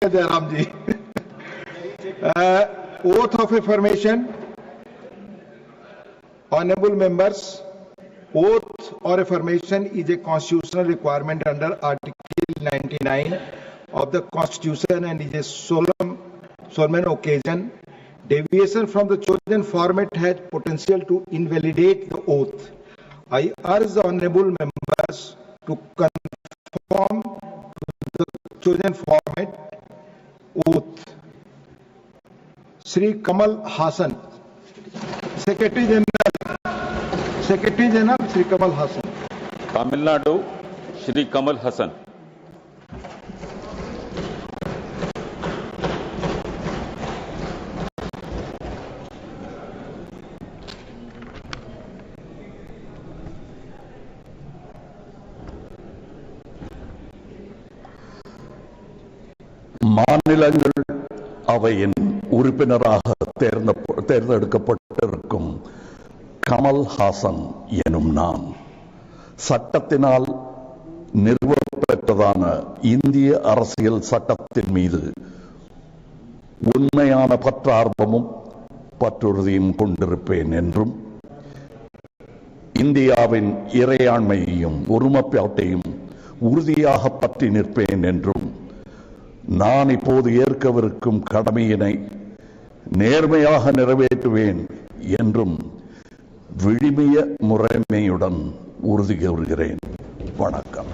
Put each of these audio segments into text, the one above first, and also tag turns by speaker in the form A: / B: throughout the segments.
A: Jairamji. Oath of affirmation. Honorable members, oath or affirmation is a constitutional requirement under Article 99 of the Constitution and is a solemn occasion. Deviation from the chosen format has potential to invalidate the oath. I urge the honorable members to conform to the chosen format oath. Sri Kamal Hassan, Secretary General Sri Kamal Hassan.
B: Tamil Nadu, Sri Kamal Hassan.
C: மாநிலங்கள் அவையின் உறுப்பினராக தேர்ந்தெடுக்கப்பட்டிருக்கும் கமல் ஹாசன் எனும் நான் சட்டத்தினால் நிறுவப்பெற்றதான இந்திய அரசியல் சட்டத்தின் மீது உண்மையான பற்றார்வமும் பற்றுறுதியும் கொண்டிருப்பேன் என்றும் இந்தியாவின் இறையாண்மையையும் ஒருமைப்பாட்டையும் உறுதியாக பற்றி நிற்பேன் என்றும் நான் இப்போது ஏற்கவிருக்கும் கடமையினை நேர்மையாக நிறைவேற்றுவேன் என்றும் விழுமிய முறைமையுடன் உறுதி கூறுகிறேன். வணக்கம்.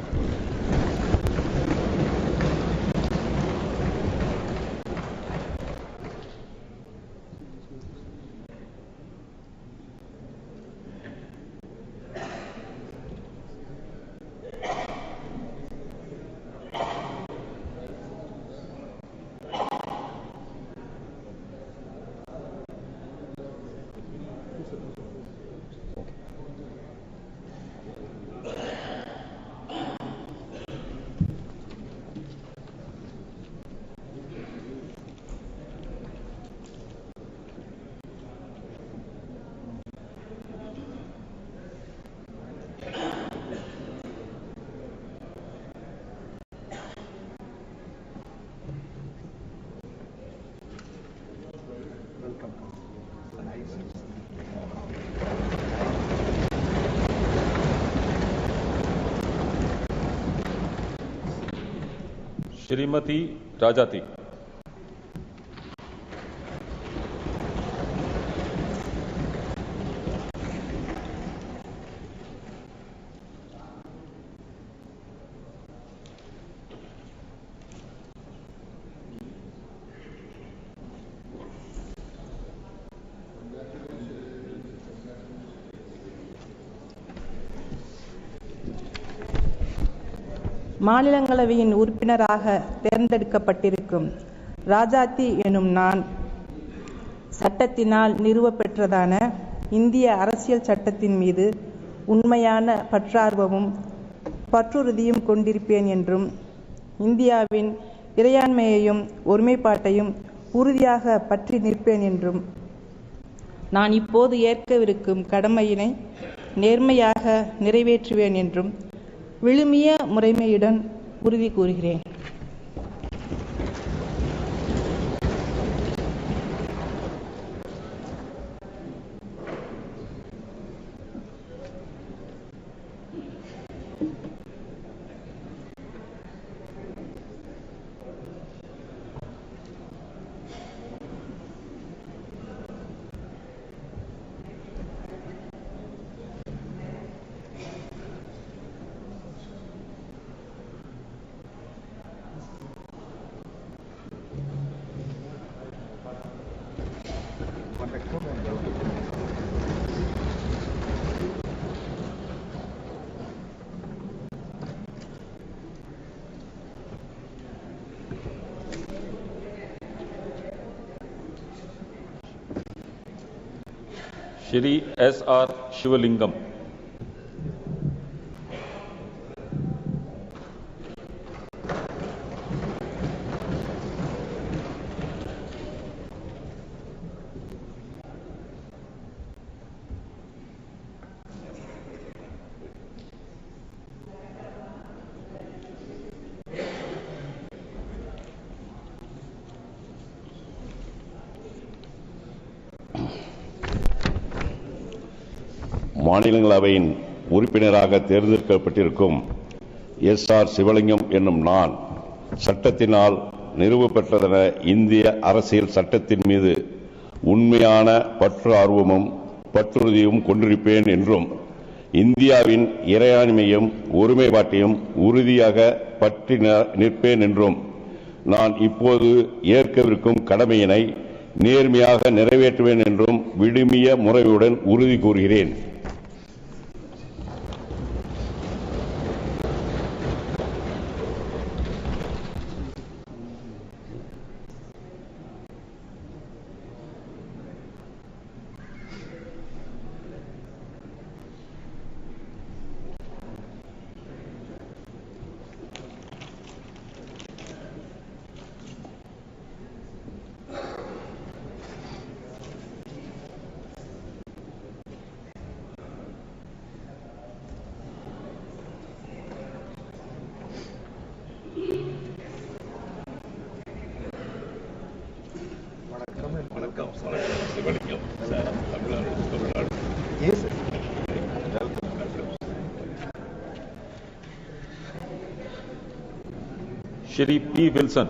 B: श्रीमती राजाती.
D: மாநிலங்களவையின் உறுப்பினராக தேர்ந்தெடுக்கப்பட்டிருக்கும் ராஜாத்தி எனும் நான் சட்டத்தினால் நிறுவப்பெற்றதான இந்திய அரசியல் சட்டத்தின் மீது உண்மையான பற்றார்வமும் பற்றுறுதியும் கொண்டிருப்பேன் என்றும் இந்தியாவின் இறையாண்மையையும் ஒருமைப்பாட்டையும் உறுதியாக பற்றி நிற்பேன் என்றும் நான் இப்போது ஏற்கவிருக்கும் கடமையினை நேர்மையாக நிறைவேற்றுவேன் என்றும் விழுமிய முறைமையுடன் உறுதி கூறுகிறேன்.
B: श्री S.R. शिवलिंगम.
C: மாநிலங்களவையின் உறுப்பினராக தேர்ந்தெடுக்கப்பட்டிருக்கும் எஸ்.ஆர். சிவலிங்கம் என்னும் நான் சட்டத்தினால் நிறுவப்பெற்றதென இந்திய அரசியல் சட்டத்தின் மீது உண்மையான பற்று ஆர்வமும் பற்றுறுதியும் கொண்டிருப்பேன் என்றும் இந்தியாவின் இறையாண்மையும் ஒருமைப்பாட்டையும் உறுதியாக பற்றி நிற்பேன் என்றும் நான் இப்போது ஏற்கவிருக்கும் கடமையினை நேர்மையாக நிறைவேற்றுவேன் என்றும் விடுமிய முறையுடன் உறுதி கூறுகிறேன்.
B: Shri P. Wilson.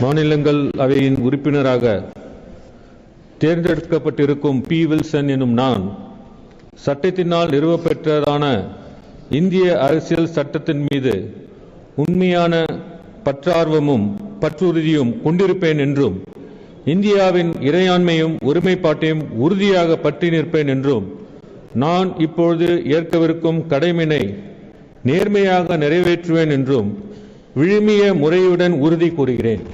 E: மாநிலங்களவையின் உறுப்பினராக தேர்ந்தெடுக்கப்பட்டிருக்கும் பி. வில்சன் எனும் நான் சட்டத்தினால் நிறுவப்பெற்றதான இந்திய அரசியல் சட்டத்தின் மீது உண்மையான பற்றார்வமும் பற்றுறுதியும் கொண்டிருப்பேன் என்றும் இந்தியாவின் இறையாண்மையும் ஒருமைப்பாட்டையும் உறுதியாக பற்றி நிற்பேன் என்றும் நான் இப்பொழுது ஏற்கவிருக்கும் கடமையினை நேர்மையாக நிறைவேற்றுவேன் என்றும் விழுமிய முறையுடன் உறுதி கூறுகிறேன்.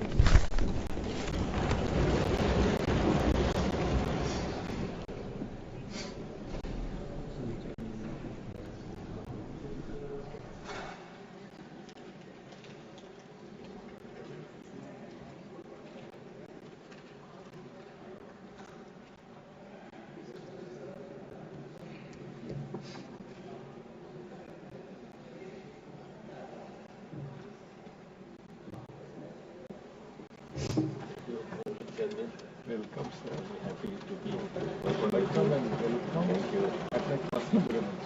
F: Welcome, sir. We're happy to be here. Welcome and welcome. Thank you.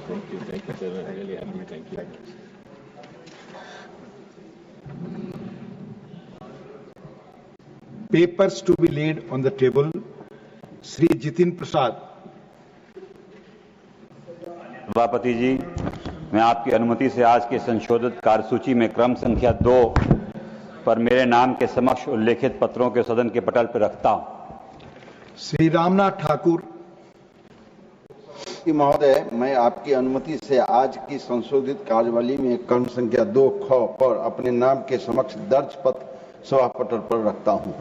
F: Thank you. Thank you, sir. I'm really happy. Thank you.
A: Papers to be laid on the table. Shri Jitin Prasad.
G: सभापति जी, मैं आपकी अनुमति से आज के संशोधित कार्यसूची में क्रम संख्या 2 पर मेरे नाम के समक्ष उल्लेखित पत्रों के सदन के पटल पर रखता हूं।
A: श्री रामनाथ ठाकुर।
H: महोदय, मैं आपकी अनुमति से आज की संशोधित कार्यवाही में क्रम संख्या 2 ख पर अपने नाम के समक्ष दर्ज पत्र सभा पटल पर रखता हूं।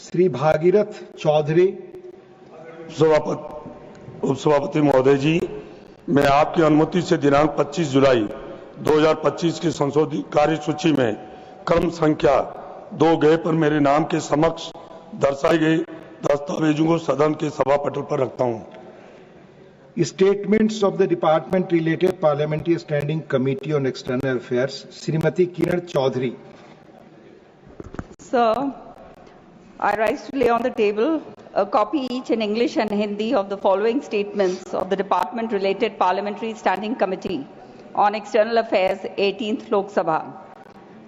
A: श्री भागीरथ चौधरी।
I: उपसभापति महोदय जी, मैं आपकी अनुमति से दिनांक 25 जुलाई 2025 की संशोधित कार्यसूची में क्रम संख्या 2 गए पर मेरे नाम के समक्ष दर्शाए गए दस्तावेजों को सदन के सभा पटल पर रखता हूं।
A: Statements of the department related Parliamentary Standing Committee on External Affairs, Srimati Kiran Chaudhary.
J: Sir, I rise to lay on the table a copy each in English and Hindi of the following statements of the department related Parliamentary Standing Committee on External Affairs, 18th Lok Sabha.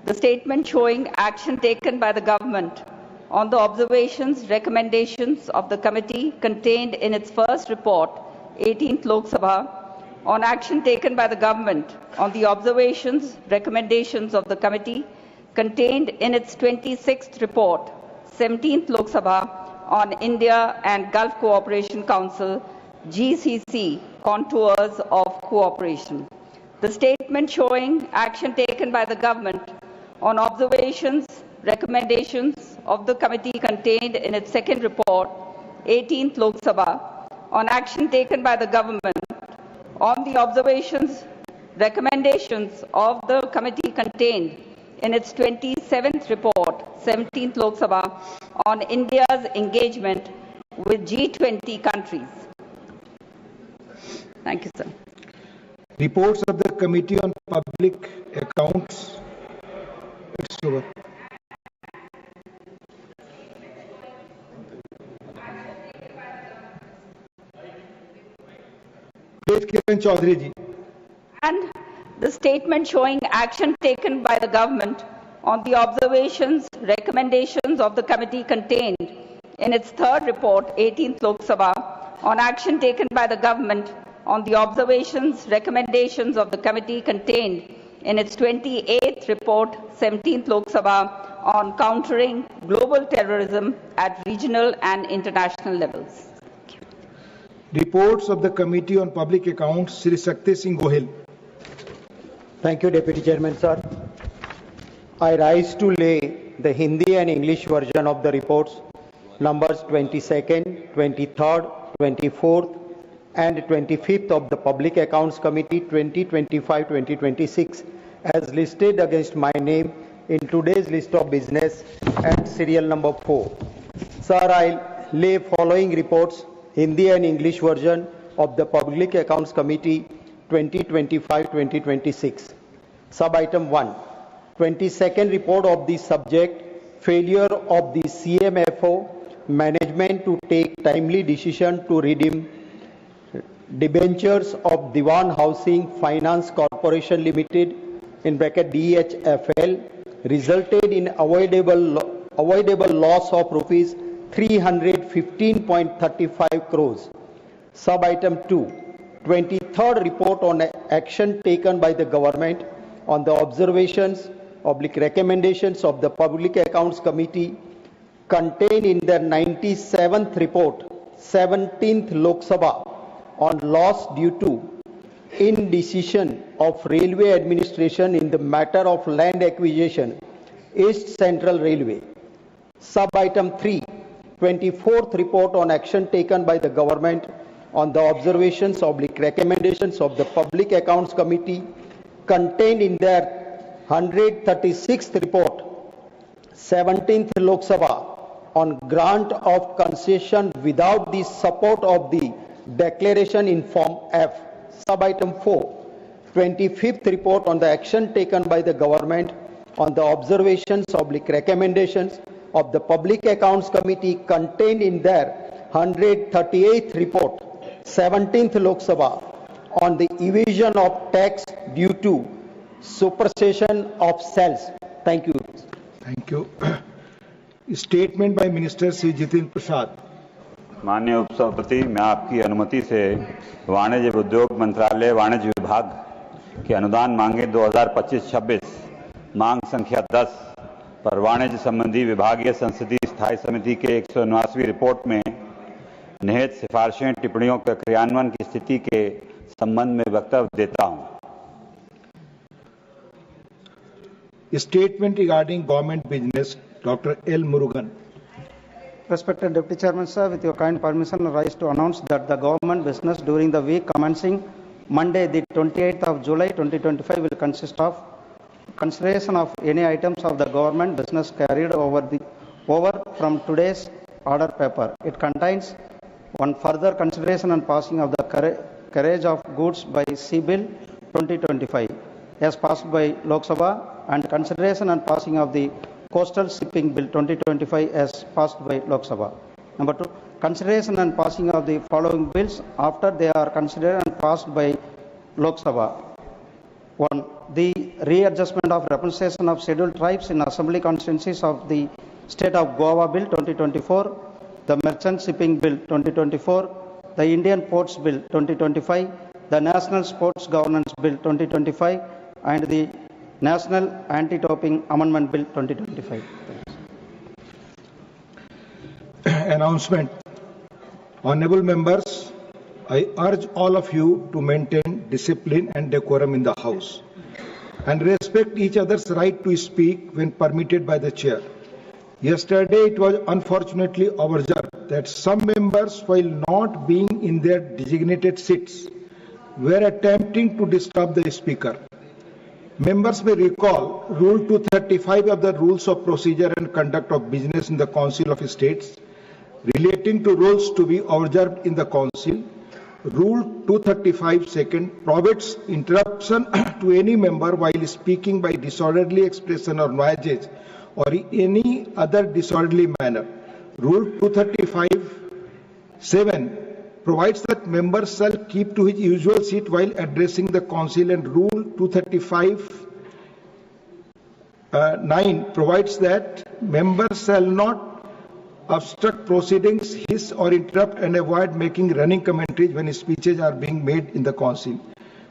J: The statement showing action taken by the government on the observations, recommendations of the committee contained in its first report, 18th Lok Sabha, on action taken by the government on the observations, recommendations of the committee contained in its 26th report, 17th Lok Sabha, on India and Gulf Cooperation Council, GCC, contours of cooperation. The statement showing action taken by the government on observations, recommendations of the committee contained in its second report, 18th Lok Sabha, on action taken by the government on the observations, recommendations of the committee contained in its 27th report, 17th Lok Sabha, on India's engagement with G20 countries. Thank you, sir.
A: Reports of the Committee on Public Accounts. It's over. Please, Kiran Chaudhary ji.
J: And the statement showing action taken by the government on the observations, recommendations of the committee contained in its third report, 18th Lok Sabha, on action taken by the government on the observations, recommendations of the committee contained in its 28th report, 17th Lok Sabha, on countering global terrorism at regional and international levels.
A: Reports of the Committee on Public Accounts, Shri Shakti Singh Gohil.
K: Thank you, Deputy Chairman, sir. I rise to lay the Hindi and English version of the reports numbers 22nd, 23rd, 24th and 25th of the Public Accounts Committee 2025-2026 as listed against my name in today's list of business and serial number 4. Sir, I lay following reports, Hindi and English version of the Public Accounts Committee 2025-2026. Sub-item 1, 22nd report of the subject, failure of the CMFO management to take timely decision to redeem debentures of Diwan Housing Finance Corporation Limited in bracket DHFL resulted in avoidable loss of rupees 315.35 crores. Sub-item 2, 23rd report on action taken by the government on the observations / recommendations of the Public Accounts Committee contained in their 97th report, 17th Lok Sabha, on loss due to indecision of Railway Administration in the matter of land acquisition, East Central Railway. Sub-item 3, 24th report on action taken by the government on the observations / recommendations of the Public Accounts Committee contained in their 136th report, 17th Lok Sabha, on grant of concession without the support of the declaration in Form F. Sub-item 4, 25th report on the action taken by the government on the observations / recommendations of the Public Accounts Committee contained in their 138th report, 17th Lok Sabha, on the evasion of tax due to supersession of cells. Thank you.
A: Thank you. Statement by Minister Sri Jitin Prasad.
G: माननीय उपसभापति, मैं आपकी अनुमति से वाणिज्य उद्योग मंत्रालय वाणिज्य विभाग के अनुदान मांगे 2025-26 मांग संख्या 10 पर वाणिज्य संबंधी विभागीय संसदीय स्थायी समिति के 179वीं रिपोर्ट में निहित सिफारिशें टिप्पणियों के क्रियान्वयन की स्थिति के संबंध में वक्तव्य देता हूं।
A: Statement regarding government business, Dr. L. Murugan.
L: Respected Deputy Chairman, sir, with your kind permission, I rise to announce that the government business during the week commencing Monday, the 28th of July 2025 will consist of consideration of any items of the government business carried over from today's order paper. It contains one further consideration and passing of the carriage of goods by sea bill 2025 as passed by Lok Sabha and consideration and passing of the Coastal Shipping Bill 2025 as passed by Lok Sabha. Number 2, consideration and passing of the following bills after they are considered and passed by Lok Sabha. 1. The readjustment of representation of scheduled tribes in assembly constituencies of the State of Goa Bill 2024, the Merchant Shipping Bill 2024, the Indian Ports Bill 2025, the National Sports Governance Bill 2025, and the National Anti-Doping Amendment Bill 2025.
A: Announcement. Honorable members, I urge all of you to maintain discipline and decorum in the House and respect each other's right to speak when permitted by the Chair. Yesterday, it was unfortunately observed that some members, while not being in their designated seats, were attempting to disturb the speaker. Members may recall Rule 235 of the Rules of Procedure and Conduct of Business in the Council of States relating to rules to be observed in the Council. Rule 235 second prohibits interruption to any member while speaking by disorderly expression or noises or in any other disorderly manner. Rule 235 7 provides that members shall keep to his usual seat while addressing the Council, and Rule 235 9 provides that members shall not obstruct proceedings, hiss or interrupt, and avoid making running commentaries when speeches are being made in the Council.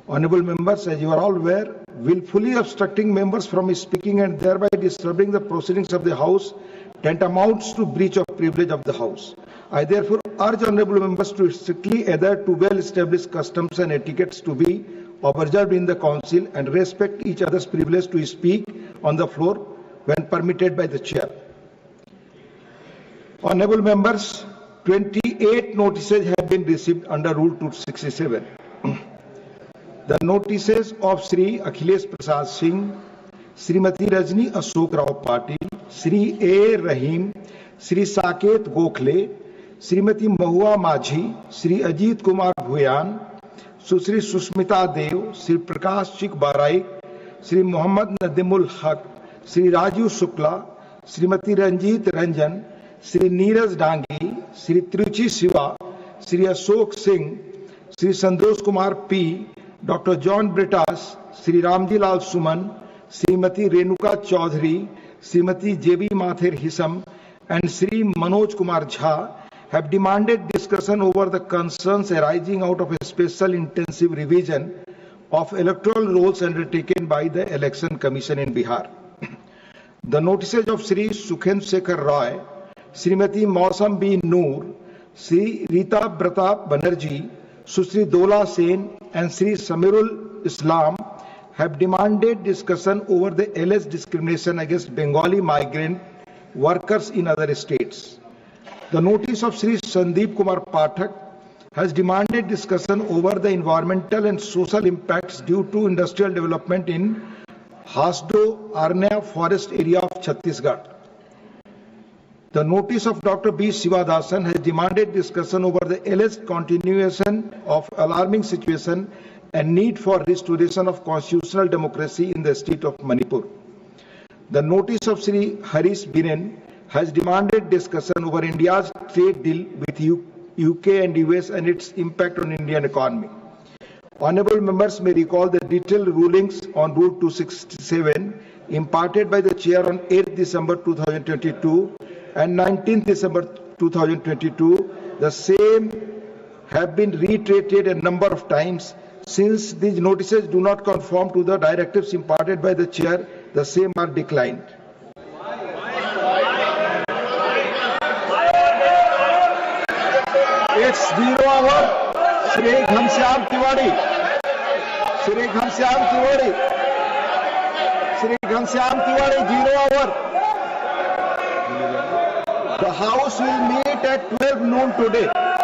A: Honourable members, as you are all aware, willfully obstructing members from speaking and thereby disturbing the proceedings of the House tantamounts to breach of privilege of the House. I therefore urge honourable members to strictly adhere to well-established customs and etiquettes to be observed in the Council and respect each other's privilege to speak on the floor when permitted by the Chair. Honourable members, 28 notices have been received under Rule 267. The notices of Sri Akhilesh Prasad Singh, Srimati Rajni Ashok Rao Patil, Sri A. Rahim, Sri Saket Gokhale, Srimati Mahua Majhi, Sri Ajit Kumar Bhuyan, Susri Susmita Dev, Sri Prakash Chik Barai, Sri Muhammad Nadimul Haq, Sri Raju Shukla, Srimati Ranjit Ranjan, Sri Neeraj Dangi, Sri Tiruchi Siva, Sri Ashok Singh, Sri Santosh Kumar P, Dr. John Britas, Sri Ramji Lal Suman, Srimati Renuka Chaudhary, Srimati J.B. Mathur Hisam, and Sri Manoj Kumar Jha have demanded discussion over the concerns arising out of a special intensive revision of electoral rolls undertaken by the Election Commission in Bihar. The notices of Sri Sukhen Shekhar Roy, Srimati Mausam B. Noor, Sri Rita Pratap Banerjee, Susri Dola Sen, and Sri Samirul Islam have demanded discussion over the alleged discrimination against Bengali migrant workers in other states. The notice of Sri Sandeep Kumar Pathak has demanded discussion over the environmental and social impacts due to industrial development in Hasdo Arnya forest area of Chhattisgarh. The notice of Dr. B. Sivadasan has demanded discussion over the alleged continuation of alarming situation and need for restoration of constitutional democracy in the state of Manipur. The notice of Sri Harish Biren has demanded discussion over India's trade deal with UK and US and its impact on Indian economy. Honourable members may recall the detailed rulings on Rule 267 imparted by the Chair on 8th December 2022 and 19th December 2022. The same have been reiterated a number of times. Since these notices do not conform to the directives imparted by the Chair, the same are declined. It's 0 hour. Shri Ghanshyam Tiwari. Shri Ghanshyam Tiwari. Shri Ghanshyam Tiwari, 0 hour. The House will meet at 12 noon today.